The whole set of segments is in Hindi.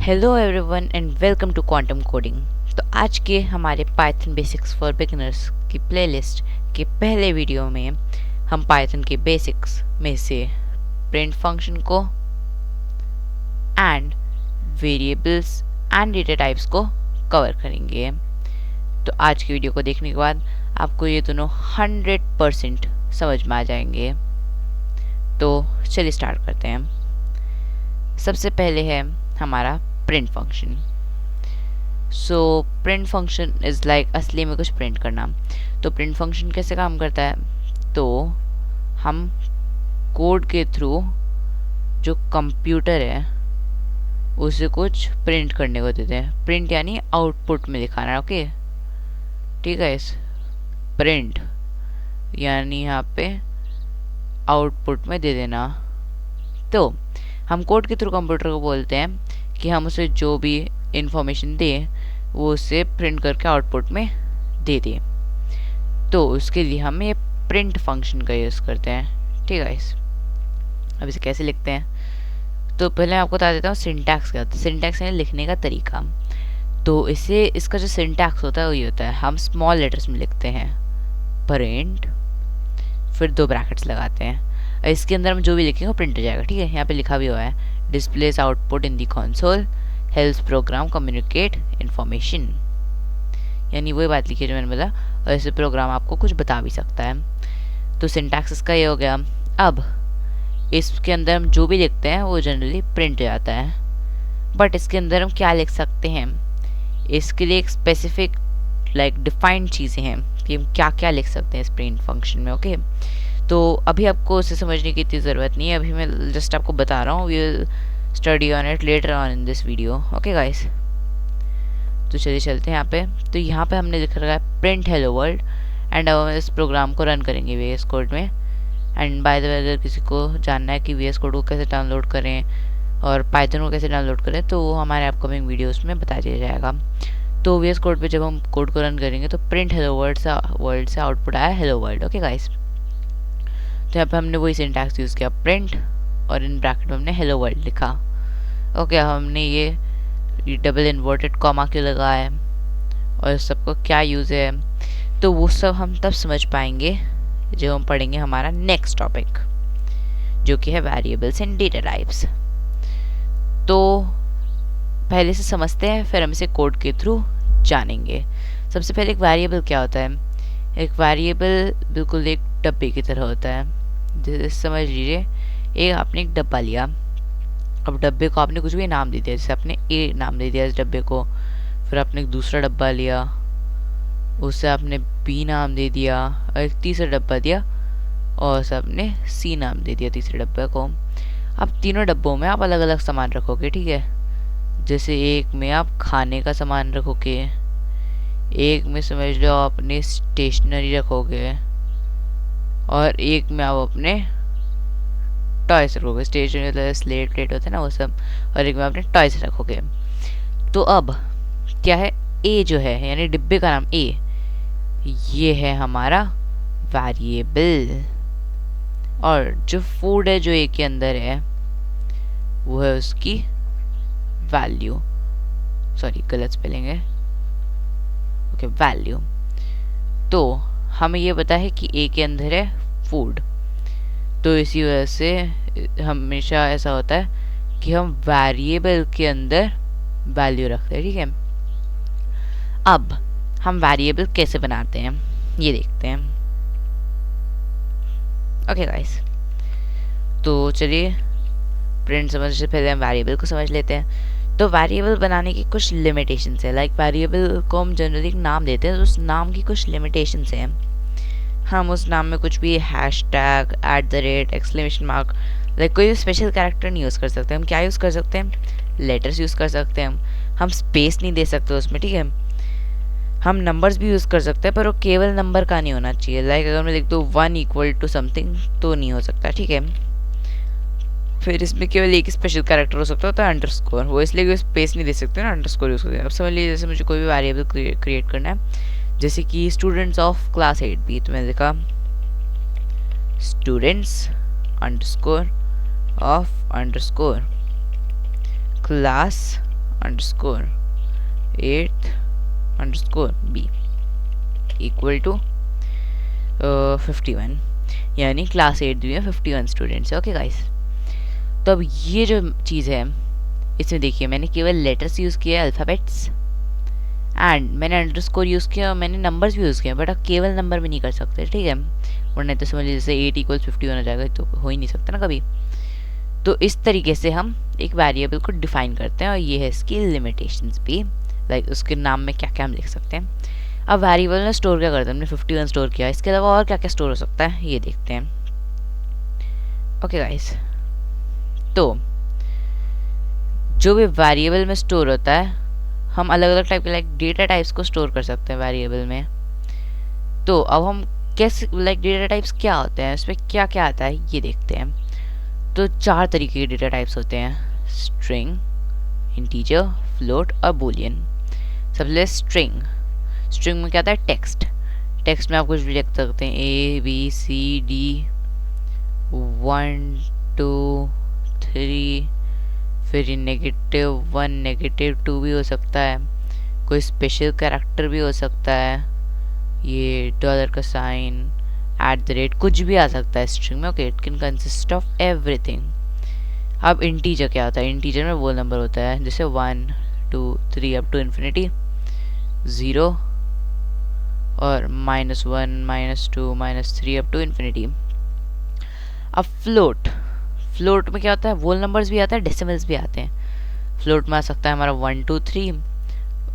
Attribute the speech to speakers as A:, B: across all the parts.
A: Hello everyone and welcome to quantum coding. तो आज के हमारे पाइथन बेसिक्स फॉर बिगिनर्स की प्लेलिस्ट के पहले वीडियो में हम पाइथन के बेसिक्स में से प्रिंट फंक्शन को and variables and data types को कवर करेंगे। तो आज की वीडियो को देखने के बाद आपको ये दोनों 100% समझ में आ जाएंगे। तो चलिए स्टार्ट करते हैं। सबसे पहले है हमारा print function. So print function is like असली में कुछ प्रिंट करना। तो प्रिंट फंक्शन कैसे काम करता है, तो हम कोड के थ्रू जो कंप्यूटर है उसे कुछ प्रिंट करने को देते हैं। प्रिंट यानी आउटपुट में दिखाना। ओके, ठीक है। इस प्रिंट यानी यहाँ पे आउटपुट में दे देना। तो हम कोड के थ्रू कंप्यूटर को बोलते हैं कि हम उसे जो भी इंफॉर्मेशन दें वो उसे प्रिंट करके आउटपुट में दे दें। तो उसके लिए हम ये प्रिंट फंक्शन का यूज़ करते हैं। ठीक है। अब इसे कैसे लिखते हैं, तो पहले मैं आपको बता देता हूँ सिंटैक्स क्या होता है। सिंटैक्स यानी लिखने का तरीका। तो इसका जो सिंटैक्स होता है वही होता है, हम स्मॉल लेटर्स में लिखते हैं प्रिंट, फिर 2 ब्रैकेट्स लगाते हैं। इसके अंदर हम जो भी लिखेंगे वो प्रिंट हो जाएगा। ठीक है, यहाँ पे लिखा भी हुआ है displays output in the console, helps program communicate information. यानी वही बात लिखी है जो मैंने बोला, और ऐसे प्रोग्राम आपको कुछ बता भी सकता है। तो सिंटैक्स इसका ये हो गया। अब इसके अंदर हम जो भी लिखते हैं वो जनरली प्रिंट हो जाता है। बट इसके अंदर हम क्या लिख सकते हैं, इसके लिए एक स्पेसिफिक डिफाइंड चीज़ें हैं कि हम क्या क्या लिख सकते हैं इस प्रिंट फंक्शन में। ओके, तो अभी आपको उसे समझने की इतनी ज़रूरत नहीं है, अभी मैं जस्ट आपको बता रहा हूँ। We will study on it later on in this video. Okay guys, तो चलिए चलते हैं यहाँ पे। तो यहाँ पे हमने लिख रखा है प्रिंट हेलो वर्ल्ड, एंड अब हम इस प्रोग्राम को रन करेंगे VS कोड में। एंड बाय द वे, अगर किसी को जानना है कि VS कोड को कैसे डाउनलोड करें और पाइथन को कैसे डाउनलोड करें, तो वो हमारे अपकमिंग वीडियोज़ में बता दिया जाएगा। तो VS कोड पर जब हम कोड को रन करेंगे तो प्रिंट हेलो वर्ल्ड से आउटपुट आया हेलो वर्ल्ड। ओके गाइस, तो यहाँ पे हमने वही सिंटैक्स यूज़ किया, प्रिंट, और इन ब्रैकेट में हमने हेलो वर्ल्ड लिखा। ओके, हमने ये डबल इन्वर्टेड कॉमा क्यों लगा है और इस सबको क्या यूज़ है, तो वो सब हम तब समझ पाएंगे जब हम पढ़ेंगे हमारा नेक्स्ट टॉपिक, जो कि है वेरिएबल्स एंड डेटा टाइप्स। तो पहले से समझते हैं, फिर हम इसे कोड के थ्रू जानेंगे। सबसे पहले एक वेरिएबल क्या होता है। एक वेरिएबल बिल्कुल एक डब्बे की तरह होता है। जैसे समझ लीजिए, एक आपने एक डब्बा लिया, अब डब्बे को आपने कुछ भी नाम दे दिया, जैसे आपने ए नाम दे दिया इस डब्बे को। फिर आपने एक दूसरा डब्बा लिया, उससे आपने बी नाम दे दिया, और एक तीसरा डब्बा दिया और उसे आपने सी नाम दे दिया तीसरे डब्बे को। अब तीनों डब्बों में आप अलग अलग सामान रखोगे। ठीक है, जैसे एक में आप खाने का सामान रखोगे, एक में समझ लो आप अपनी स्टेशनरी रखोगे, और एक में आप अपने टॉयस रखोगे। स्टेशनरी स्लेट प्लेट होते हैं ना वो सब, और एक में अपने टॉयस रखोगे। तो अब क्या है, ए जो है यानी डिब्बे का नाम ए, ये है हमारा वेरिएबल। और जो फूड है जो ए के अंदर है वो है उसकी वैल्यू। सॉरी, गलत स्पेलिंग है। Okay, value. तो हमें ये पता है कि ए के अंदर है फूड, तो इसी वजह से हमेशा ऐसा होता है कि हम वेरिएबल के अंदर वैल्यू रखते हैं। ठीक है, अब हम वेरिएबल कैसे बनाते हैं ये देखते हैं। ओके गाइस, तो चलिए प्रिंट समझने से पहले हम वेरिएबल को समझ लेते हैं। तो वेरिएबल बनाने की कुछ लिमिटेशंस है। वेरिएबल को हम जनरली एक नाम देते हैं, तो उस नाम की कुछ लिमिटेशंस हैं। हम उस नाम में कुछ भी हैशटैग, @ एक्सक्लेमेशन मार्क, कोई भी स्पेशल कैरेक्टर नहीं यूज़ कर सकते। हम क्या यूज़ कर सकते हैं, लेटर्स यूज़ कर सकते हैं। हम स्पेस नहीं दे सकते उसमें। ठीक है, हम नंबर्स भी यूज़ कर सकते हैं, पर वो केवल नंबर का नहीं होना चाहिए। अगर मैं लिख दूँ 1 = समथिंग तो नहीं हो सकता। ठीक है, फिर इसमें केवल एक स्पेशल कैरेक्टर हो सकता है, तो अंडरस्कोर। वो इसलिए कोई स्पेस नहीं दे सकते ना, अंडरस्कोर यूज़ करते हैं। अब समझ लीजिए, जैसे मुझे कोई भी वेरिएबल क्रिएट करना है, जैसे कि स्टूडेंट्स ऑफ क्लास 8B, तो मैंने लिखा students _of_ class underscore 8th underscore b equal to 51, यानी क्लास 8 में 51 स्टूडेंट्स है। ओके गाइस, तो अब ये जो चीज़ है इसमें देखिए मैंने केवल लेटर्स यूज़ किया है, अल्फ़ाबेट्स, एंड मैंने अंडरस्कोर यूज़ किया और मैंने नंबर्स भी यूज़ किए, बट आप केवल नंबर में नहीं कर सकते, ठीक है, वरना तो समझ लीजिए जैसे 8 = 51 हो जाएगा, तो हो ही नहीं सकता ना कभी। तो इस तरीके से हम एक वेरिएबल को डिफाइन करते हैं और ये है इसकी लिमिटेशंस भी, लाइक उसके नाम में क्या क्या हम लिख सकते हैं। अब वेरिएबल में स्टोर क्या करते हैं, हमने 51 स्टोर किया, इसके अलावा और क्या क्या स्टोर हो सकता है ये देखते हैं। ओके गाइस, तो जो भी वेरिएबल में स्टोर होता है हम अलग अलग टाइप के लाइक डेटा टाइप्स को स्टोर कर सकते हैं वेरिएबल में। तो अब हम कैसे लाइक डेटा टाइप्स क्या होते हैं, इसमें क्या क्या आता है ये देखते हैं। तो 4 तरीके के डेटा टाइप्स होते हैं, स्ट्रिंग, इंटीजर, फ्लोट और बूलियन। सबसे स्ट्रिंग, स्ट्रिंग में क्या आता है, टेक्स्ट, टेक्स्ट में आप कुछ भी लिख सकते हैं, ABCD 1 2 3, फिर -1 -2 भी हो सकता है, कोई स्पेशल कैरेक्टर भी हो सकता है, ये डॉलर का साइन, @ कुछ भी आ सकता है स्ट्रिंग में। Okay, it can consist of everything. अब इंटीजर क्या होता है, इंटीजर में वो नंबर होता है जैसे 1 2 3 अप टू इन्फिनिटी, 0 और -1 -2 -3 अप टू इन्फिनिटी। अब फ्लोट, फ्लोट में क्या होता है, वोल नंबर्स भी आता है, डेसिमल्स भी आते हैं। फ्लोट में आ सकता है हमारा 1 2 3,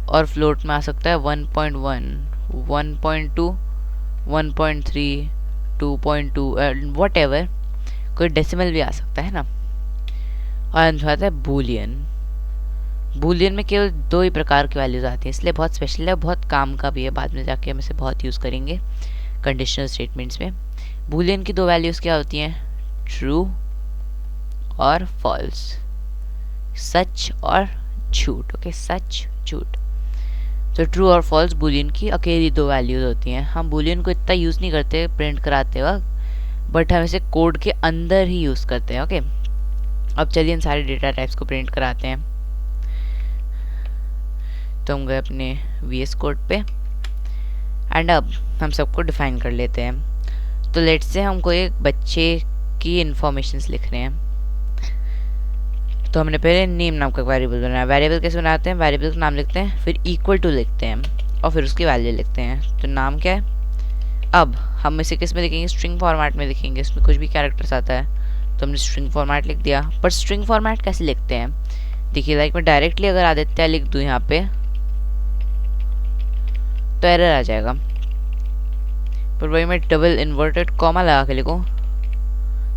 A: और फ्लोट में आ सकता है 1.1 1.2 1.3 2.2 वट एवर, कोई डेसिमल भी आ सकता है ना। और अंत में आता है बूलियन। बूलियन में केवल 2 ही प्रकार की वैल्यूज आती हैं, इसलिए बहुत स्पेशल है, बहुत काम का भी है, बाद में जाके हम इसे बहुत यूज़ करेंगे कंडीशनल स्टेटमेंट्स में। बूलियन की 2 वैल्यूज़ क्या होती हैं, ट्रू और फॉल्स, सच और झूठ। ओके, सच झूठ। तो ट्रू और फॉल्स बूलियन की अकेली 2 वैल्यूज होती हैं। हम बूलियन को इतना यूज़ नहीं करते प्रिंट कराते वक्त, बट हम इसे कोड के अंदर ही यूज़ करते हैं। ओके, अब चलिए इन सारे डेटा टाइप्स को प्रिंट कराते हैं। तो हम गए अपने VS कोड पे, एंड अब हम सबको डिफाइन कर लेते हैं। तो लेट्स से हमको एक बच्चे की इंफॉर्मेशंस लिख रहे हैं, तो हमने पहले नेम नाम का वेरिएबल बनाया। वेरिएबल कैसे बनाते हैं, वेरिएबल का नाम लिखते हैं, फिर इक्वल टू लिखते हैं और फिर उसकी वैल्यू लिखते हैं। तो नाम क्या है, अब हम इसे किस में लिखेंगे, स्ट्रिंग फॉर्मेट में लिखेंगे, इसमें कुछ भी कैरेक्टर्स आता है तो हमने स्ट्रिंग फॉर्मेट लिख दिया। पर स्ट्रिंग फॉर्मेट कैसे लिखते हैं, देखिए लाइक मैं डायरेक्टली अगर आदित्य लिख दूँ यहाँ पे तो एरर आ जाएगा, पर वही मैं डबल इन्वर्टेड कॉमा लगा के लिखूँ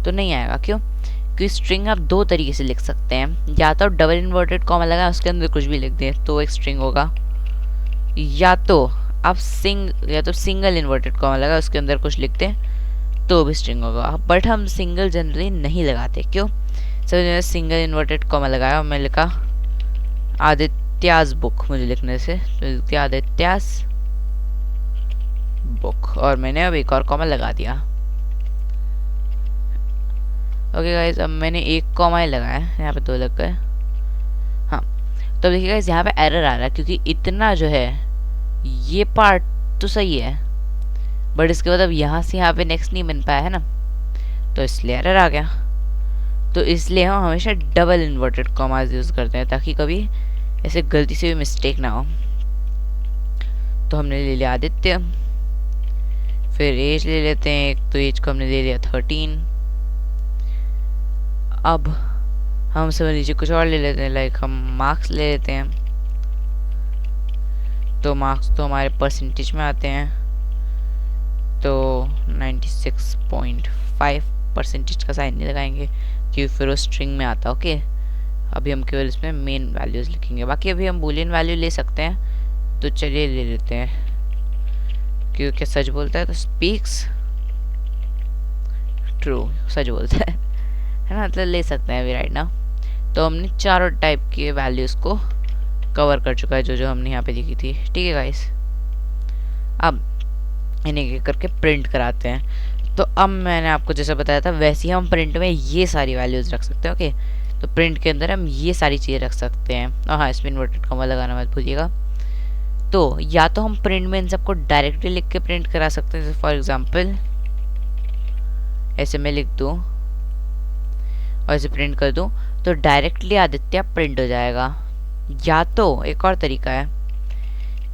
A: तो नहीं आएगा। क्यों, क्योंकि स्ट्रिंग आप 2 तरीके से लिख सकते हैं, या तो डबल इन्वर्टेड कॉमा लगाएं उसके अंदर कुछ भी लिख दें तो एक स्ट्रिंग होगा, या तो आप सिंगल इन्वर्टेड कॉमा लगाएं उसके अंदर कुछ लिख दें तो भी स्ट्रिंग होगा। बट हम सिंगल जनरली नहीं लगाते, क्यों, सब सिंगल इन्वर्टेड कॉमा लगाया और मैं लिखा आदित्याज बुक, मुझे लिखने से तो आदित्याज बुक, और मैंने अब एक और कॉमा लगा दिया। ओके गाइस, अब मैंने एक कॉमा ही लगाया, यहाँ पे 2 लग गए। हाँ, तो देखिए गाइस यहाँ पे एरर आ रहा है क्योंकि इतना जो है ये पार्ट तो सही है, बट इसके बाद अब यहाँ से यहाँ पे नेक्स्ट नहीं बन पाया है ना, तो इसलिए एरर आ गया। तो इसलिए हम हमेशा डबल इन्वर्टेड कॉमास यूज़ करते हैं ताकि कभी ऐसे गलती से भी मिस्टेक ना हो। तो हमने ले लिया आदित्य, फिर एज ले लेते हैं एक, तो एज को हमने ले लिया 13। अब हम समझ लीजिए कुछ और ले लेते हैं, लाइक हम मार्क्स ले लेते हैं। तो मार्क्स तो हमारे परसेंटेज में आते हैं, तो 96.5% का साइन नहीं लगाएंगे क्योंकि फिर वो स्ट्रिंग में आता। ओके, अभी हम केवल इसमें मेन वैल्यूज लिखेंगे, बाकी अभी हम बूलियन वैल्यू ले सकते हैं। तो चलिए ले लेते हैं, क्योंकि सच बोलता है तो स्पीक्स ट्रू, सच बोलता है ना, मतलब ले सकते हैं अभी राइट नाउ। तो हमने चारों टाइप के वैल्यूज़ को कवर कर चुका है जो जो हमने यहाँ पे लिखी थी। ठीक है गाइस, अब इन्हें करके प्रिंट कराते हैं। तो अब मैंने आपको जैसा बताया था वैसे ही हम प्रिंट में ये सारी वैल्यूज़ रख सकते हैं। ओके, तो प्रिंट के अंदर हम ये सारी चीज़ें रख सकते हैं। और हाँ, इसमें इन्वर्टेड कॉमा लगाना मत भूलिएगा। तो या तो हम प्रिंट में इन सबको डायरेक्टली लिख के प्रिंट करा सकते हैं, जैसे फॉर एग्जांपल ऐसे मैं लिख दूँ और ऐसे प्रिंट कर दूँ तो डायरेक्टली आदित्य प्रिंट हो जाएगा। या तो एक और तरीका है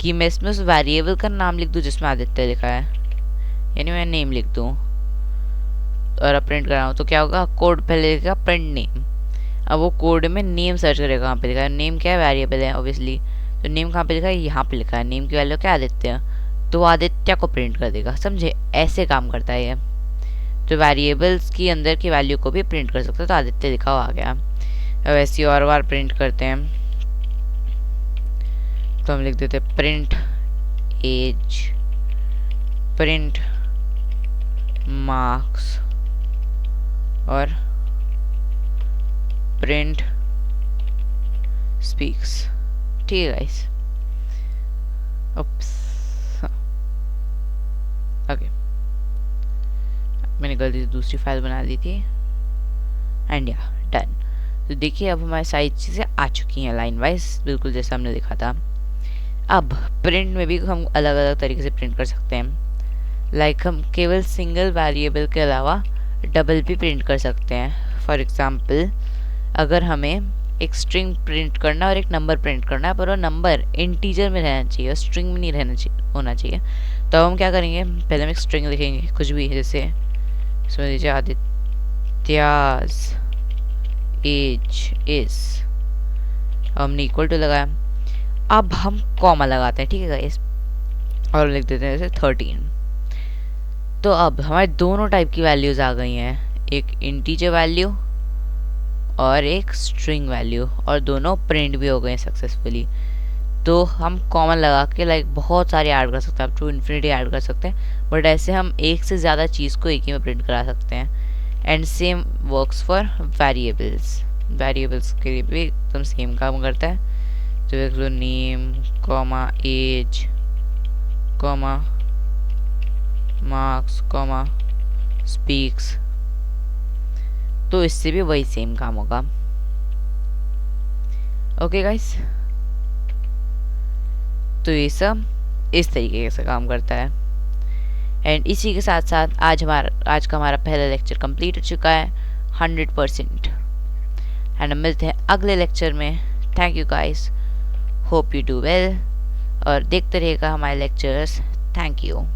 A: कि मैं इसमें उस वेरिएबल का नाम लिख दूँ जिसमें आदित्य लिखा है, यानी मैं नेम लिख दूँ और अब प्रिंट कर रहा हूँ तो क्या होगा, कोड पहले लिखेगा प्रिंट नेम। अब वो कोड में नेम सर्च करेगा, कहाँ पे लिखा है, नेम क्या है, वेरिएबल है ऑब्वियसली, तो नेम कहाँ पे लिखा है, यहाँ पे लिखा है, नेम की वैल्यू क्या है, आदित्य, तो आदित्य को प्रिंट कर देगा। समझे, ऐसे काम करता है ये। तो वेरिएबल्स की अंदर की वैल्यू को भी प्रिंट कर सकते हैं, तो आदित्य लिखा हुआ आ गया। अब ऐसी और बार प्रिंट करते हैं, तो हम लिख देते हैं प्रिंट एज, प्रिंट मार्क्स और प्रिंट स्पीक्स। ठीक है गाइस, उप्स, ओके, मैंने गलती से दूसरी फाइल बना दी थी एंड या डन। तो देखिए अब हमारी सारी चीज़ें आ चुकी हैं लाइन वाइज, बिल्कुल जैसा हमने लिखा था। अब प्रिंट में भी हम अलग अलग तरीके से प्रिंट कर सकते हैं। लाइक हम केवल सिंगल वेरिएबल के अलावा डबल भी प्रिंट कर सकते हैं। फॉर एग्जांपल अगर हमें एक स्ट्रिंग प्रिंट करना और एक नंबर प्रिंट करना है, पर वो नंबर इंटीजर में रहना चाहिए और स्ट्रिंग में नहीं होना चाहिए, तो हम क्या करेंगे, पहले हम एक स्ट्रिंग लिखेंगे कुछ भी, जैसे इसमें दीजिए आदित्याज एज इज, हमने इक्वल टू लगाया। अब हम कॉमा लगाते हैं, ठीक है गाइस, और लिख देते हैं जैसे 13। तो अब हमारे दोनों टाइप की वैल्यूज आ गई हैं, एक इंटीजर वैल्यू और एक स्ट्रिंग वैल्यू, और दोनों प्रिंट भी हो गए सक्सेसफुली। तो हम कॉमन लगा के लाइक बहुत सारे ऐड कर सकते हैं, आप टू इन्फिनिटी ऐड कर सकते हैं, बट ऐसे हम एक से ज़्यादा चीज़ को एक ही में प्रिंट करा सकते हैं। And same works for variables, variables के लिए भी एकदम सेम काम करता है। तो देख लो name comma age comma marks comma speaks, तो इससे भी वही सेम काम होगा। ओके गाइस, तो ये सब इस तरीके से काम करता है। एंड इसी के साथ साथ आज का हमारा पहला लेक्चर कंप्लीट हो चुका है 100%। एंड हम मिलते हैं अगले लेक्चर में। Thank you guys, hope you do well, और देखते रहिएगा हमारे लेक्चर्स। Thank you.